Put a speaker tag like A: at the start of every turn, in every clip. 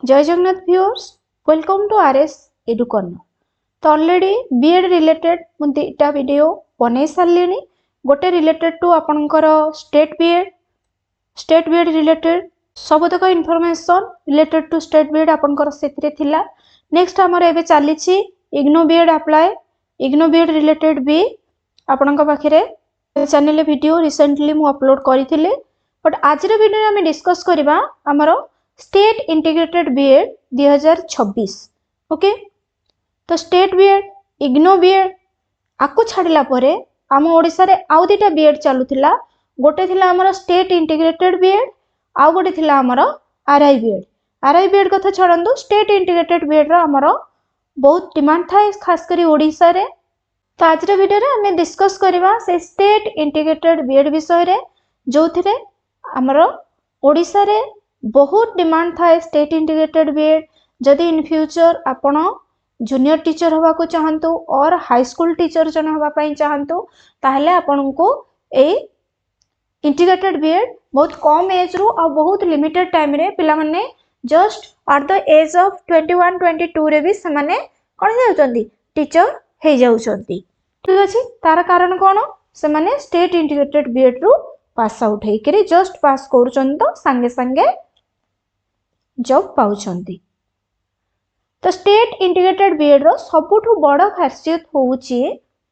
A: जय Jagannath viewers, welcome to RS एडुकर्न। तो ऑलरेडी बीएड रिलेटेड मु दुटा वीडियो बनै सारे गोटे रिलेटेड टू आपणकर स्टेट बीएड रिलेटेड सबतक information related to state BEd आपणकर सेतिरे थिला। नेक्स्ट हमर एबे चलीछि IGNOU BEd apply. IGNOU BEd related भी आपणक पाखरे चैनल वीडियो रिसेंटली मु अपलोड करिथिले, बट आज वीडियो में डिस्कस करबा हमर स्टेट इंटीग्रेटेड बीएड 2026। ओके, तो स्टेट बीएड इग्नो बीएड आकु छाड़िला परे आम ओडिसा रे आउ दुटा बीएड चलुथिला। गोटे थिला हमर स्टेट इंटीग्रेटेड बीएड, आउ गोटे थिला हमर आरआई बीएड। आरआई बीएड कथा छाड़ंदो, स्टेट इंटीग्रेटेड बीएड रो हमर बहुत डिमांड थाए खास करी ओडिसा रे। तो आज वीडियो रे हमें डिस्कस करबा से स्टेट इंटीग्रेटेड बीएड विषय रे, जो थिरे हमर ओडिसा रे बहुत डिमांड थाए स्टेट इंटीग्रेटेड बीएड। जदि इन फ्यूचर आपण जूनियर टीचर हवा को चाहंतु और हाई स्कूल टीचर जन हवा पई चाहंतु, ताहले आपण को ए इंटीग्रेटेड बीएड बहुत कम एज रो और बहुत लिमिटेड टाइम रे पिला माने just at the age of 21-22 रे भी समाने कोन जाउचंदी टीचर हे जाउचंदी। ठीक अछि, तार कारण कोन से माने स्टेट इंटीग्रेटेड बीएड रो पास आउट हे करी जस्ट पास करूचंद तो संगे संगे जॉब पाउचंदी। तो स्टेट इंटीग्रेटेड बीएड रो सबुठु बड़ खासियत होउची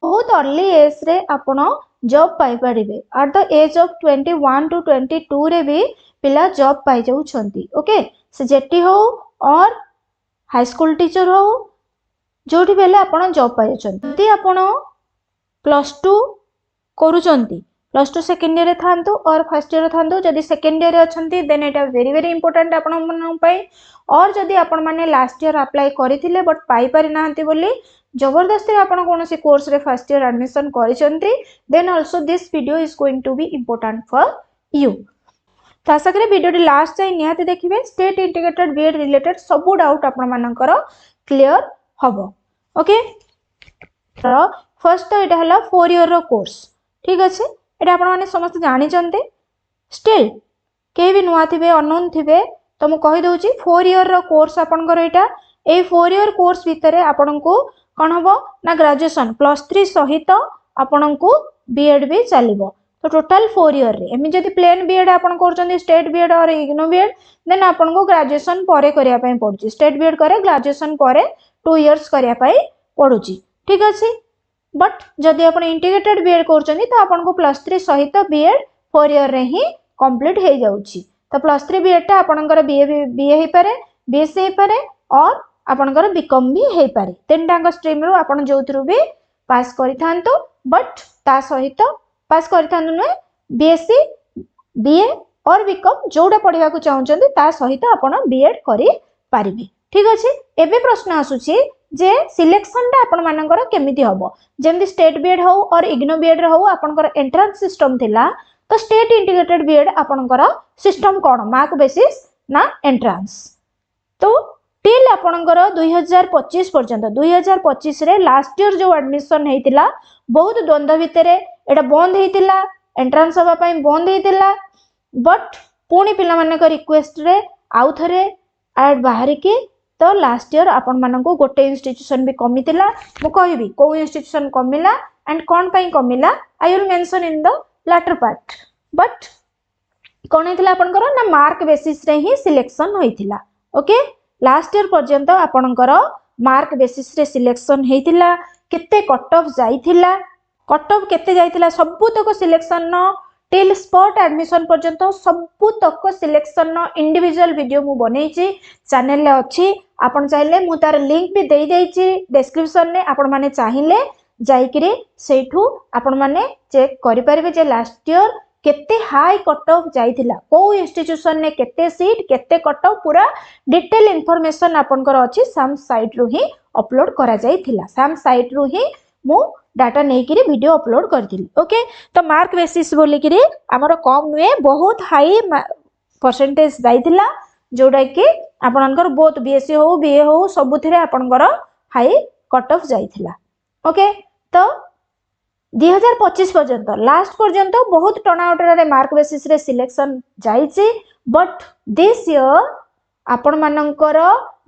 A: बहुत अर्ली एज रे आपण जॉब पाई परिबे। एट द एज ऑफ 21-22 रे भी पिला जॉब पाई जाउछंती। ओके, से जेटी हो और हाई स्कूल टीचर हो जोठी बेले आपण जॉब पाई जाउछंती। यदि आपण +2 करूचंती, +2 सेकेंड ईयर थांतु और फर्स्ट ईयर थांतु, जदि सेकेंड ईयर अछंती देन एटा वेरी वेरी इंपोर्टेंट आपण मन पई। और जदि आपण माने लास्ट ईयर अप्लाई करिथिले बट पाई पारि नाहंती बोली जबरदस्ती आपण कोनोसी कोर्स रे फर्स्ट ईयर एडमिशन करिसंती, then also this video is going to be important for you. तो आशा करी वीडियो लास्ट जाई निहाती देखिबे। स्टेट इंटीग्रेटेड बीएड रिलेटेड सब डाउट आपण मानकर क्लियर हबो। ओके, तो फर्स्ट तो एटा हला 4 ईयर रो कोर्स। ठीक अछि, एटा आपण माने समस्त जानि चंते। स्टिल के भी नुआ थिबे अननोन थिबे तो मु कहि दउची 4 ईयर रो कोर्स आपनकर एटा। ए 4 ईयर कोर्स भितरे आपनको कोन हबो ना ग्रेजुएशन +3 सहित आपनको बीएड भी चलिबो। तो टोटल 4 ईयर रे एमि जदि प्लेन बीएड आपन करचंदी स्टेट बीएड और इग्नो बीएड, देन आपनको ग्रेजुएशन परे करिया पई पड़ुची। स्टेट बीएड करे ग्रेजुएशन परे 2 इयर्स करिया पई पड़ुची। ठीक अछि, बट जदि आपण इंटीग्रेटेड बीएड करचंदी तो आपनको +3 सहित बीएड 4 ईयर रे ही कंप्लीट हे जाउची। तो +3 बीएड टा आपनकर बीए हे पारे, बीएससी हे पारे और आपनकर बीकॉम भी हे पारे। तीनटा स्ट्रीम रो आपण जोथरु भी पास करिथांतो, बट ता सहित पास करिथांतो न बीएससी बीए और बीकॉम जोडा पढिबा को चाहउचंदी ता सहित आपण बीएड करि पारिबे। ठीक अछि, एबे प्रश्न आसुची जे सिलेक्शन टा आपण मानकर केमिति हबो। जेमि स्टेट बीएड हो और इग्नो बीएड हो आपनकर एंट्रेंस सिस्टम थिला, तो स्टेट इंटीग्रेटेड बीएड आपनकर सिस्टम कोन मार्क बेसिस ना एंट्रेंस। तो टिल आपनकर 2025 पर्यंत 2025 रे लास्ट ईयर जो एडमिशन हेतिला बहुत द्वंद्व भितरे एटा बंद हेतिला, एंट्रेंस हबा पई बंद हेतिला, बट पुनी पिला मानकर रिक्वेस्ट रे आउ थरे ऐड बाहरी के तो लास्ट ईयर आपण मानको गोटे इंस्टीट्यूशन भी कमितिला। मु कहबी को इंस्टीट्यूशन कमिला एंड कोन पई कमिला I will mention in the latter part. But कोन हेतिला आपनकर ना मार्क बेसिस रे ही सिलेक्शन होइतिला। ओके, लास्ट ईयर पर्यंत आपनकर मार्क बेसिस रे सिलेक्शन हेतिला। केते कट ऑफ जाइतिला, कट ऑफ केते जाइतिला सबु तक सिलेक्शन न टिल स्पॉट एडमिशन पर्यंत सबु तक सिलेक्शन न इंडिविजुअल वीडियो मु बनेछि, चैनल ले अछि। आपण चाहिले मु तार लिंक भी देई देछि डिस्क्रिप्शन ने। आपण माने चाहिले जाइकरी सेठू आपण माने चेक करि परिबे जे लास्ट ईयर केते हाई कट ऑफ जाइतिला, को इंस्टीट्यूशन ने केते सीट केते कट ऑफ पूरा डिटेल इंफॉर्मेशन आपनकर अछि। सम साइट रु ही अपलोड करा जाइतिला, सम साइट रु ही मु डाटा नहीं करी वीडियो अपलोड करथिली। ओके, तो मार्क बेसिस बोली करी हमर कम नुए बहुत हाई परसेंटेज जाइतिला, जोडा कि आपनकर बोथ बीएससी हो बीए हो सबुथिरे आपनकर हाई कट ऑफ जाइतिला। ओके, तो 2025 पर्यंत लास्ट पर्यंत बहुत टर्नआउट रे मार्क बेसिस रे सिलेक्शन जाइछि, बट दिस ईयर आपण मानकर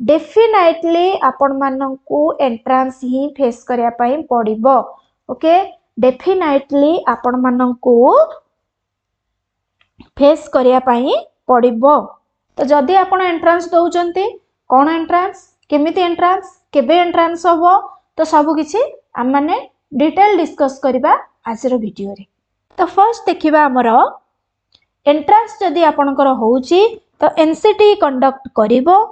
A: डेफिनेटली आपण मानकू एंट्रांस ही फेस करिया पई पड़िबो ओके डेफिनेटली आपण मानकू फेस करिया पई पड़िबो तो जदि आपण एंट्रांस दउचंती कोन एंट्रांस केमिति एंट्रांस केबे एंट्रांस होबो तो सब किछि हम माने डिटेल डिस्कस करिबा आजर वीडियो रे तो फर्स्ट देखिबा हमर एंट्रांस जदि आपणकर होउची तो एनसीटी कंडक्ट करिवो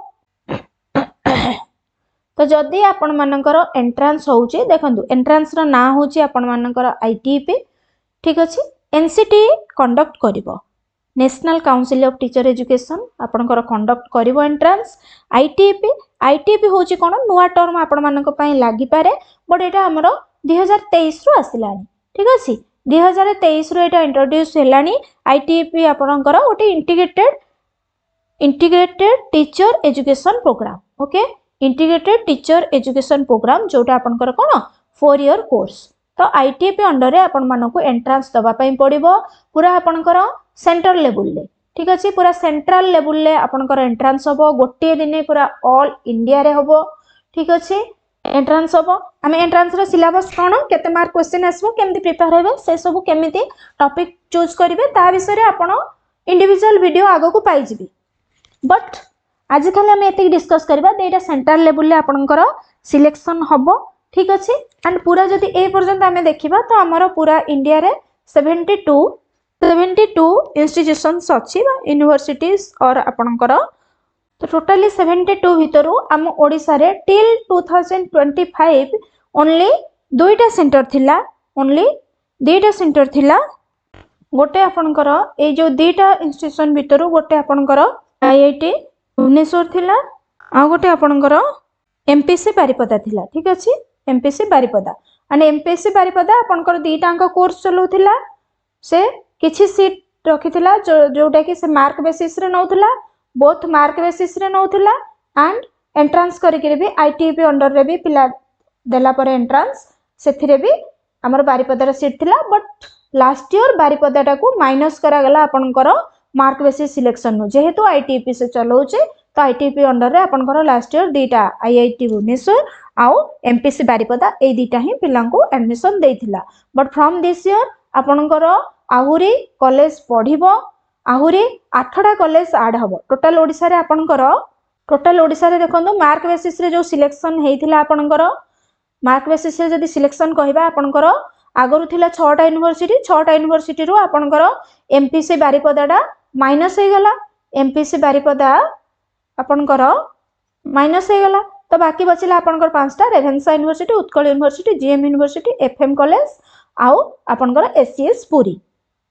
A: तो जदि आपण मानकर एंट्रांस होउची देखंतु एंट्रांस रो ना होउची आपण मानकर आईटीपी ठीक अछि एनसीटी कंडक्ट करिवो National Council of Teacher Education आपणकर कंडक्ट करिवो एंट्रांस आईटीपी होउची कोन नुवा टर्म आपण मानक पई लागि पारे बट एटा हमर 2023 रु आसिलानी ठीक अछि 2023 रु एटा इंट्रोड्यूस हेलानी आईटीपी आपणकर ओटे integrated teacher education programme okay integrated teacher education programme जोटा आपणकर कोन 4 ईयर कोर्स तो आईटीपी अंडर रे आपण मानकू एंट्रांस दबा पई पड़िबो पूरा आपणकर सेंटर लेवल ले ठीक अछि पूरा सेंट्रल लेवल ले आपणकर एंट्रांस होबो गोटे दिने पूरा ऑल इंडिया रे होबो ठीक अछि एंट्रांस होबो हमें एंट्रांस रो सिलेबस कोन केते मार्क क्वेश्चन आसबो केमति प्रिपेयर हेबे से सब केमिति टॉपिक चूज करिवे ता विषय रे आपण इंडिविजुअल वीडियो आगो को पाई जिबी बट आज खाली हमें एते डिस्कस करबा देटा सेंट्रल लेवल ले आपणकर सिलेक्शन होबो ठीक अछि एंड पूरा जदि ए पर्यंत हमें देखिबा तो हमर पूरा इंडिया रे 72 इंस्टीट्यूशंस अछि बा यूनिवर्सिटीज और आपणकर तो टोटली 72 भितरु हम ओडिसा रे टिल 2025 ओनली दुईटा सेंटर थिला गोटे आपणकर ए जो दुईटा इंस्टीट्यूशन भितरु गोटे आपणकर आईआईटी भुवनेश्वर थिला आ गोटे आपणकर एमपीसी बारिपदा थिला ठीक अछि एमपीसी बारिपदा आणि एमपीसी बारिपदा आपणकर दुईटांका कोर्स चलौथिला से किछि सीट रखिथिला जोटा कि से मार्क बेसिस रे नौथिला बोथ मार्क बेसिस रे नौथिला एंड एंट्रांस करिके भी आईटीपी अंडर रे भी पिला देला पर एंट्रांस सेथिरे भी हमर बारिपदा रे सीट थिला बट लास्ट ईयर बारिपदा को माइनस करा गला आपनकर मार्क बेसिस सिलेक्शन नु जेहेतु आईटीपी से चलौचे तो आईटीपी अंडर रे आपनकर लास्ट ईयर दीटा आईआईटी भुवनेश्वर आउ एमपीसी बारिपदा ए दीटा ही पिला को एडमिशन देथिला बट फ्रॉम दिस ईयर आपनकर आहुरी कॉलेज पढ़िबो आहुरी 8टा कॉलेज ऐड हबो टोटल ओडिसा रे आपनकर देखंदो मार्क बेसिस रे जो सिलेक्शन हेइथिला आपनकर मार्क बेसिस रे जदी सिलेक्शन कहबा आपनकर आगरु थिला 6टा यूनिवर्सिटी रो आपनकर एमपीसी बारिपदाडा माइनस हे गला एमपीसी बारिपदा आपनकर माइनस हे गला तो बाकी बचिला आपनकर 5टा Ravenshaw university Utkal university GM university FM college आउ आपनकर एससीएस पुरी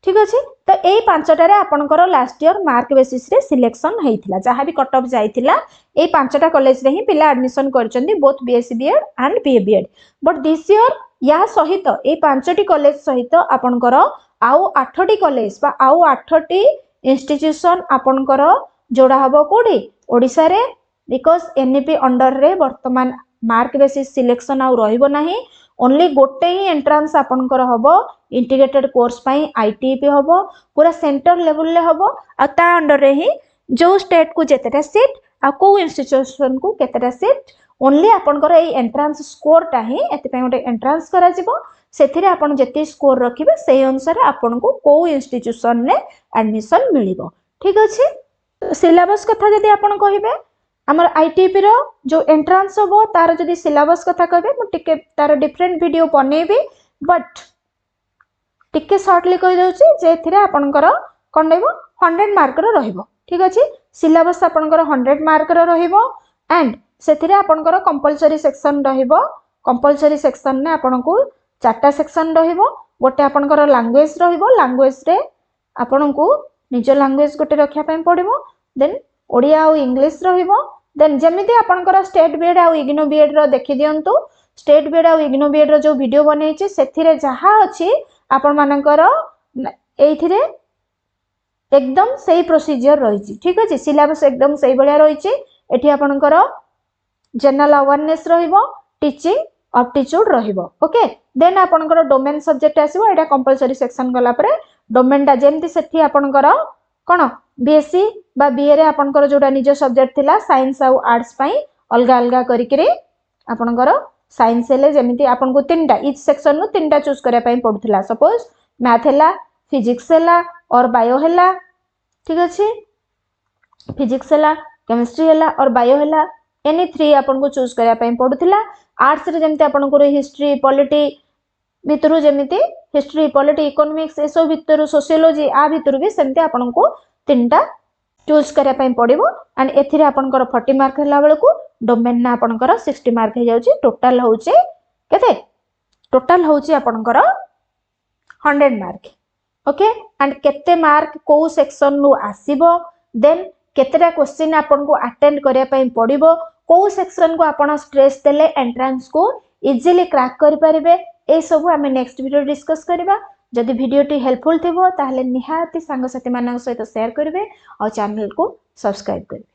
A: ठीक अछि तो ए 5टा रे आपनकर लास्ट ईयर मार्क बेसिस रे सिलेक्शन हेइथिला जहां भी कट ऑफ जाइथिला ए 5टा कॉलेज रे ही पिला एडमिशन करचंदी both BSc BEd and BA BEd but this year या सहित ए 5टी कॉलेज सहित आपनकर आउ 8टी कॉलेज बा आउ 8टी इंस्टीट्यूशन आपनकर जोड़ा हबो कोडी ओडिसा रे बिकॉज़ एनईपी अंडर रे वर्तमान मार्क बेसिस सिलेक्शन आउ रहिबो नाही ओनली गोटे ही एंट्रांस आपनकर हबो इंटीग्रेटेड कोर्स पाई आईटीपी हबो पूरा सेंटर लेवल ले हबो आ ता अंडर रे ही जो स्टेट को जेतेटा सीट आ को इंस्टीट्यूशन को केतेटा सीट ओनली आपनकर ए एंट्रांस स्कोर ता ही एते पे गोटे एंट्रांस करा जिवो सेथिरे आपन जेते स्कोर रखिबे सेही अनुसार आपन को को इंस्टीट्यूशन ने एडमिशन मिलिबो ठीक अछि सिलेबस कथा जदी आपन कहिबे हमर आईटीपी रो जो एंट्रांस होबो तार जदी सिलेबस कथा कहबे मु टिके तार डिफरेंट वीडियो बनेबी बट टिके शॉर्टली कहि दउची जे थिरे आपनकर कोन देबो 100 मार्क रो रहिबो ठीक अछि सिलेबस आपनकर 100 मार्क रो रहिबो एंड सेथिरे आपनकर कंपलसरी सेक्शन रहिबो कंपलसरी सेक्शन ने आपनको 4टा सेक्शन रहिबो गोटे आपनकर लैंग्वेज रहिबो लैंग्वेज रे आपनको निज लैंग्वेज गोटे रखिया पय पड़िबो देन ओडिया और इंग्लिश रहिबो देन जेमिति आपनकर स्टेट बीएड और इग्नो बीएड रो देखि दियंतु स्टेट बीएड और इग्नो बीएड रो जो वीडियो बनेछि सेथिरे जहा अछि आपन मानकर एथिरे एकदम सही प्रोसीजर रहिछि ठीक अछि सिलेबस एकदम सही बढिया रहिछि एठी आपनकर जनरल अवेयरनेस रहिबो टीचिंग एप्टीट्यूड रहिबो ओके देन आपनकर डोमेन सब्जेक्ट आसीबो एटा कंपलसरी सेक्शन गला परे डोमेन टा जेमति सेठी आपनकर कौन बीएससी बा बीए रे आपनकर जोटा निज सब्जेक्ट थिला साइंस आउ आर्ट्स पई अलगा अलगा करिकरे आपनकर साइंस हेले जेमिति आपनको तीनटा इच सेक्शन नु तीनटा चूज करिया पई पडुथिला सपोज मैथ हेला फिजिक्स हेला और बायो हेला ठीक अछि फिजिक्स हेला केमिस्ट्री हेला और बायो हेला एनी 3 आपनको चूज करिया पई पडुथिला आर्ट्स रे जेमिति आपनको हिस्ट्री पॉलिटी भितरु जेमिति हिस्ट्री पॉलिटी इकोनॉमिक्स ए सब भितरु सोशियोलॉजी आ भितरु भी सेमिति आपनको तीनटा चूज करिया पई पडिबो एंड एथिरे आपनकर 40 मार्क हला बेलकू डोमेन ना आपनकर 60 मार्क हे जाउची टोटल होउची केते टोटल होउची आपनकर 100 मार्क ओके एंड केते मार्क को सेक्शन नु आसीबो देन केतेटा क्वेश्चन आपनको अटेंड करिया पई पडिबो को सेक्शन को आपण स्ट्रेस देले एंट्रेंस को इजीली क्रैक करि परिबे ए सब हमें नेक्स्ट वीडियो डिस्कस करबा जदि वीडियो टी हेल्पफुल थिबो ताहले निहाती सांग साथी मानक सहित शेयर करिवे और चैनल को सब्सक्राइब करिवे।